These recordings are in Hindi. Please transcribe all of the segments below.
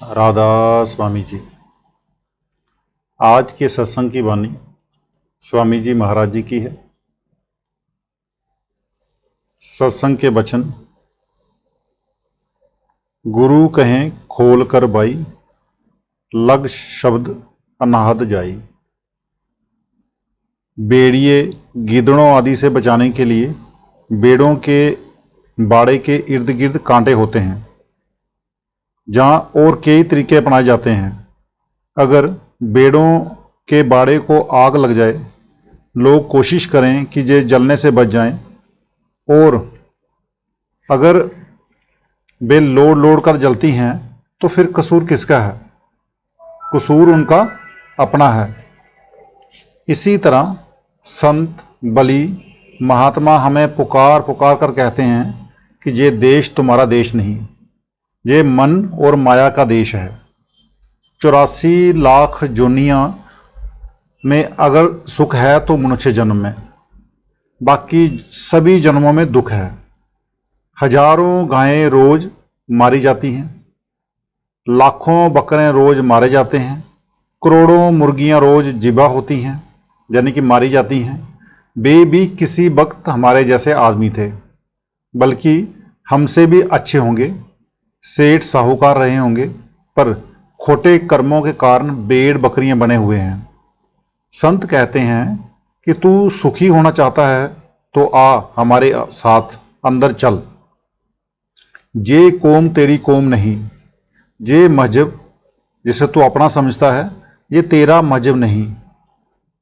राधा स्वामी जी। आज के सत्संग की वाणी स्वामी जी महाराज जी की है। सत्संग के वचन। गुरु कहें खोल कर बाई, लग शब्द अनाहत जाई। बेड़िए गिदड़ों आदि से बचाने के लिए बेड़ों के बाड़े के इर्द गिर्द कांटे होते हैं, जहाँ और कई तरीके अपनाए जाते हैं। अगर बेड़ों के बाड़े को आग लग जाए, लोग कोशिश करें कि ये जलने से बच जाएं, और अगर वे लोड़ लोड़ कर जलती हैं तो फिर कसूर किसका है? कसूर उनका अपना है। इसी तरह संत बलि महात्मा हमें पुकार पुकार कर कहते हैं कि ये देश तुम्हारा देश नहीं, ये मन और माया का देश है। 84 लाख जोनियां में अगर सुख है तो मनुष्य जन्म में, बाकी सभी जन्मों में दुख है। हजारों गायें रोज मारी जाती हैं, लाखों बकरे रोज मारे जाते हैं, करोड़ों मुर्गियां रोज जिबा होती हैं, यानी कि मारी जाती हैं। वे भी किसी वक्त हमारे जैसे आदमी थे, बल्कि हमसे भी अच्छे होंगे, सेठ साहूकार रहे होंगे, पर खोटे कर्मों के कारण भेड़ बकरियां बने हुए हैं। संत कहते हैं कि तू सुखी होना चाहता है तो आ हमारे साथ अंदर चल। ये कौम तेरी कौम नहीं, ये मजहब जिसे तू अपना समझता है ये तेरा मजहब नहीं,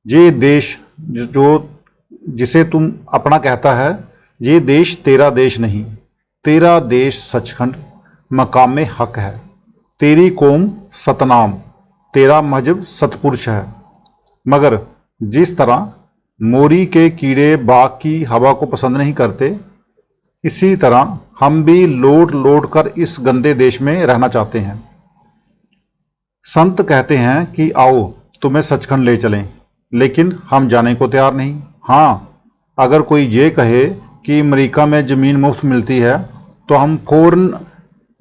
ये देश जो जिसे तुम अपना कहता है ये देश तेरा देश नहीं। तेरा देश सचखंड मकाम हक है, तेरी कौम सतनाम, तेरा मजहब सतपुरुष है। मगर जिस तरह मोरी के कीड़े बाग की हवा को पसंद नहीं करते, इसी तरह हम भी लौट लौट कर इस गंदे देश में रहना चाहते हैं। संत कहते हैं कि आओ तुम्हें सचखंड ले चलें, लेकिन हम जाने को तैयार नहीं। हाँ, अगर कोई ये कहे कि अमेरिका में ज़मीन मुफ्त मिलती है तो हम फौरन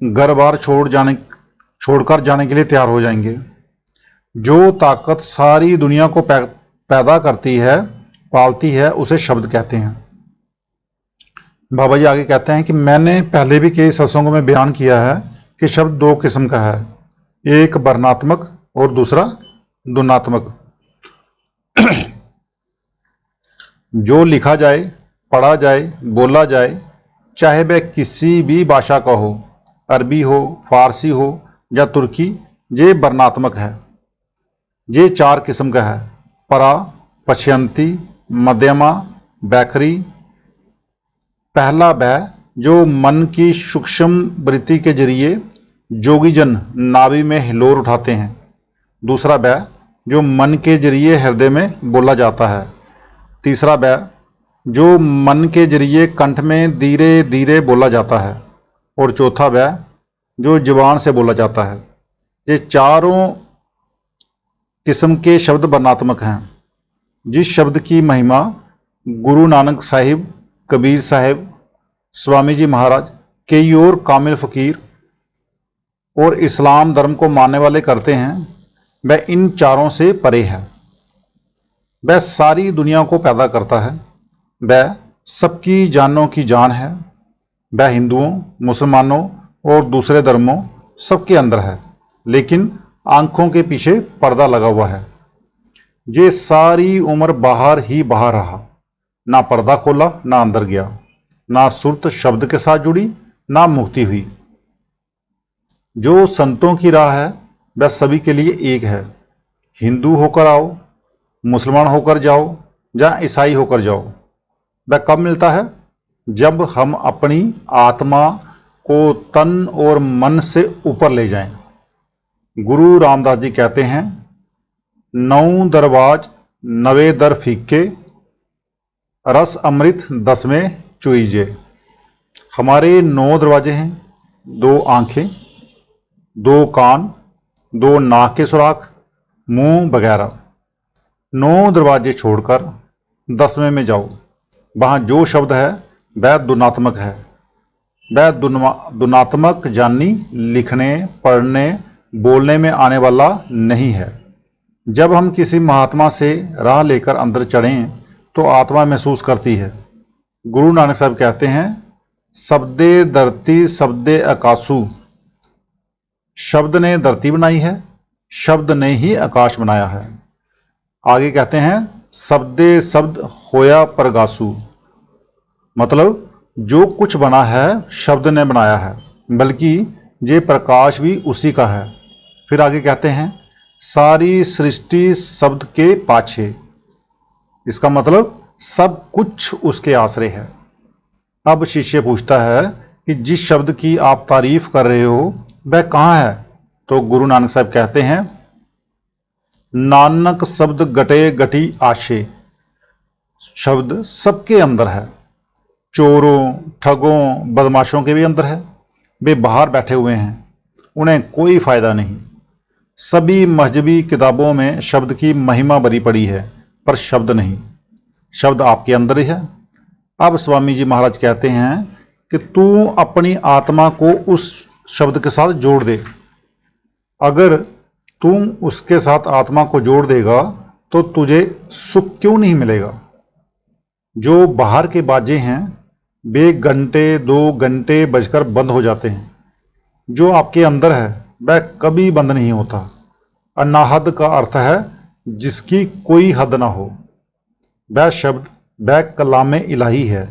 घर बार छोड़कर जाने के लिए तैयार हो जाएंगे। जो ताकत सारी दुनिया को पैदा करती है, पालती है, उसे शब्द कहते हैं। बाबा जी आगे कहते हैं कि मैंने पहले भी कई सत्संगों में बयान किया है कि शब्द दो किस्म का है, एक वर्णात्मक और दूसरा ध्वन्यात्मक। जो लिखा जाए, पढ़ा जाए, बोला जाए, चाहे वह किसी भी भाषा का हो, अरबी हो, फारसी हो या तुर्की, ये वर्णात्मक है। ये चार किस्म का है: परा, पश्यंती, मध्यमा, बैखरी। पहला वह जो मन की सूक्ष्म वृत्ति के जरिए जोगीजन नाभि में हिलोर उठाते हैं। दूसरा वह जो मन के जरिए हृदय में बोला जाता है। तीसरा वह जो मन के जरिए कंठ में धीरे धीरे बोला जाता है। और चौथा वह जो जुबान से बोला जाता है। ये चारों किस्म के शब्द वर्णात्मक हैं। जिस शब्द की महिमा गुरु नानक साहिब, कबीर साहिब, स्वामी जी महाराज, कई और कामिल फकीर और इस्लाम धर्म को मानने वाले करते हैं, वह इन चारों से परे है। वह सारी दुनिया को पैदा करता है, वह सबकी जानों की जान है, वह हिंदुओं, मुसलमानों और दूसरे धर्मों सबके अंदर है, लेकिन आंखों के पीछे पर्दा लगा हुआ है। ये सारी उम्र बाहर ही बाहर रहा, ना पर्दा खोला ना अंदर गया, ना सुरत शब्द के साथ जुड़ी ना मुक्ति हुई। जो संतों की राह है वह सभी के लिए एक है। हिंदू होकर आओ, मुसलमान होकर जाओ या ईसाई होकर जाओ। वह कब मिलता है? जब हम अपनी आत्मा को तन और मन से ऊपर ले जाएं। गुरु रामदास जी कहते हैं, 9 दरवाज 9 दर फीके, रस अमृत 10वें चुईजे। हमारे 9 दरवाजे हैं: 2 आंखें, 2 कान, 2 नाक के सुराख, मुंह वगैरह। 9 दरवाजे छोड़कर 10वें में जाओ। वहाँ जो शब्द है वह ध्वन्यात्मक है। वह ध्वन्यात्मक जानी लिखने, पढ़ने, बोलने में आने वाला नहीं है। जब हम किसी महात्मा से राह लेकर अंदर चढ़ें तो आत्मा महसूस करती है। गुरु नानक साहब कहते हैं, शब्दे धरती शब्दे आकाशु। शब्द ने धरती बनाई है, शब्द ने ही आकाश बनाया है। आगे कहते हैं, शब्दे शब्द होया प्रगासु। मतलब जो कुछ बना है शब्द ने बनाया है, बल्कि ये प्रकाश भी उसी का है। फिर आगे कहते हैं, सारी सृष्टि शब्द के पाछे। इसका मतलब सब कुछ उसके आश्रय है। अब शिष्य पूछता है कि जिस शब्द की आप तारीफ कर रहे हो वह कहाँ है? तो गुरु नानक साहब कहते हैं, नानक शब्द गटे गटी आशे। शब्द सबके अंदर है, चोरों ठगों बदमाशों के भी अंदर है। वे बाहर बैठे हुए हैं, उन्हें कोई फायदा नहीं। सभी मजहबी किताबों में शब्द की महिमा भरी पड़ी है, पर शब्द नहीं। शब्द आपके अंदर ही है। अब स्वामी जी महाराज कहते हैं कि तू अपनी आत्मा को उस शब्द के साथ जोड़ दे। अगर तुम उसके साथ आत्मा को जोड़ देगा तो तुझे सुख क्यों नहीं मिलेगा? जो बाहर के बाजे हैं वे घंटे 2 घंटे बजकर बंद हो जाते हैं। जो आपके अंदर है वह कभी बंद नहीं होता। अनाहद का अर्थ है जिसकी कोई हद ना हो। वह शब्द, वह कलाम इलाही है,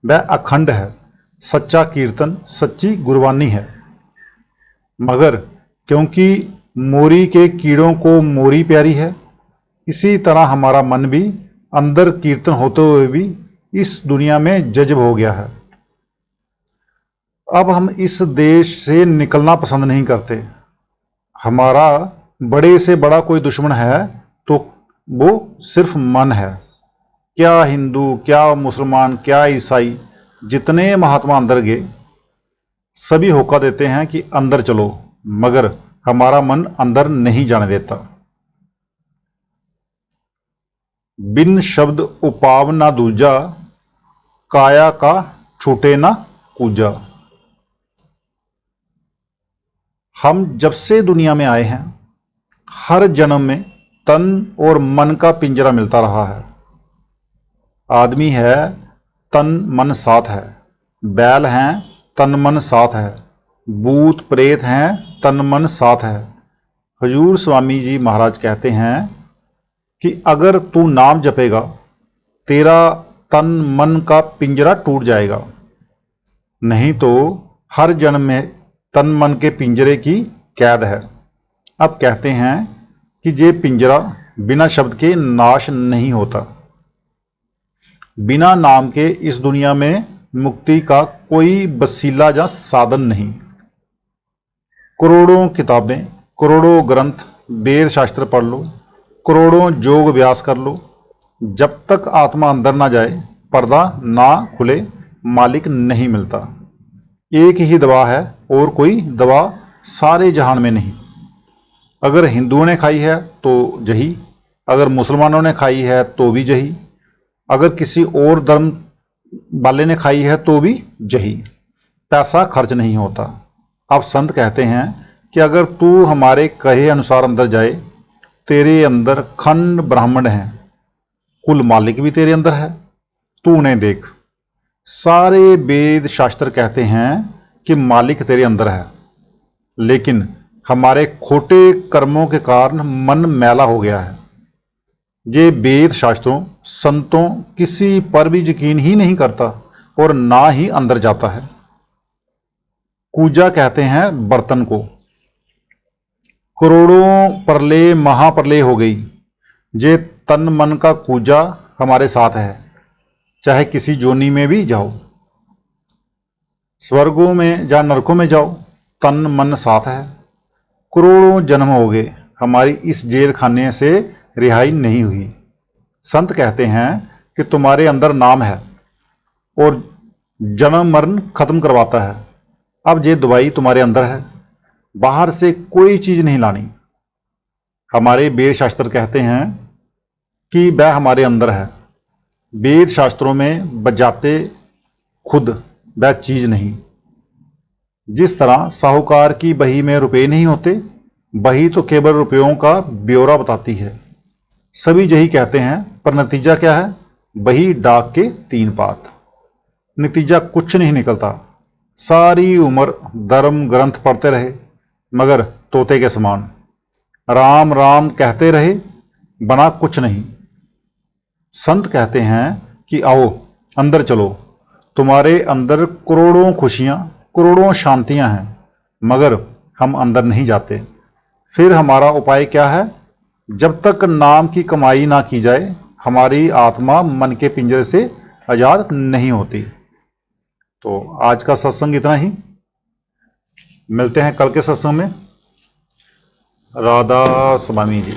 वह अखंड है, सच्चा कीर्तन, सच्ची गुरबानी है। मगर क्योंकि मोरी के कीड़ों को मोरी प्यारी है, इसी तरह हमारा मन भी अंदर कीर्तन होते हुए भी इस दुनिया में जज्ब हो गया है। अब हम इस देश से निकलना पसंद नहीं करते। हमारा बड़े से बड़ा कोई दुश्मन है तो वो सिर्फ मन है। क्या हिंदू, क्या मुसलमान, क्या ईसाई, जितने महात्मा अंदर गए सभी होका देते हैं कि अंदर चलो, मगर हमारा मन अंदर नहीं जाने देता। बिन शब्द उपाव ना दूजा, काया का छूटे ना कूजा। हम जब से दुनिया में आए हैं हर जन्म में तन और मन का पिंजरा मिलता रहा है। आदमी है, तन मन साथ है। बैल हैं, तन मन साथ है। भूत प्रेत हैं, तन मन साथ है। हजूर स्वामी जी महाराज कहते हैं कि अगर तू नाम जपेगा तेरा तन मन का पिंजरा टूट जाएगा, नहीं तो हर जन्म में तन मन के पिंजरे की कैद है। अब कहते हैं कि ये पिंजरा बिना शब्द के नाश नहीं होता। बिना नाम के इस दुनिया में मुक्ति का कोई वसीला या साधन नहीं। करोड़ों किताबें, करोड़ों ग्रंथ, वेद शास्त्र पढ़ लो, करोड़ों योग अभ्यास कर लो, जब तक आत्मा अंदर ना जाए, पर्दा ना खुले, मालिक नहीं मिलता। एक ही दवा है और कोई दवा सारे जहान में नहीं। अगर हिंदुओं ने खाई है तो जही, अगर मुसलमानों ने खाई है तो भी जही, अगर किसी और धर्म वाले ने खाई है तो भी जही। पैसा खर्च नहीं होता। अब संत कहते हैं कि अगर तू हमारे कहे अनुसार अंदर जाए, तेरे अंदर खंड ब्राह्मण हैं, कुल मालिक भी तेरे अंदर है। तू उन्हें देख। सारे वेद शास्त्र कहते हैं कि मालिक तेरे अंदर है, लेकिन हमारे खोटे कर्मों के कारण मन मैला हो गया है। ये वेद शास्त्रों संतों किसी पर भी यकीन ही नहीं करता और ना ही अंदर जाता है। कूजा कहते हैं बर्तन को। करोड़ों प्रलय महाप्रलय हो गई, ये तन मन का कूजा हमारे साथ है। चाहे किसी जोनी में भी जाओ, स्वर्गों में या नरकों में जाओ, तन मन साथ है। करोड़ों जन्म हो गए, हमारी इस जेल खाने से रिहाई नहीं हुई। संत कहते हैं कि तुम्हारे अंदर नाम है और जन्म मरण खत्म करवाता है। अब ये दवाई तुम्हारे अंदर है, बाहर से कोई चीज नहीं लानी। हमारे वेद शास्त्र कहते हैं कि वह हमारे अंदर है। वेद शास्त्रों में बजाते खुद वह चीज नहीं। जिस तरह साहूकार की बही में रुपए नहीं होते, बही तो केवल रुपयों का ब्यौरा बताती है। सभी यही कहते हैं, पर नतीजा क्या है? बही डाक के 3 पात। नतीजा कुछ नहीं निकलता। सारी उम्र धर्म ग्रंथ पढ़ते रहे, मगर तोते के समान। राम राम कहते रहे, बना कुछ नहीं। संत कहते हैं कि आओ अंदर चलो, तुम्हारे अंदर करोड़ों खुशियां, करोड़ों शांतियां हैं, मगर हम अंदर नहीं जाते। फिर हमारा उपाय क्या है? जब तक नाम की कमाई ना की जाए, हमारी आत्मा मन के पिंजरे से आजाद नहीं होती। तो आज का सत्संग इतना ही। मिलते हैं कल के सत्संग में। राधा स्वामी जी।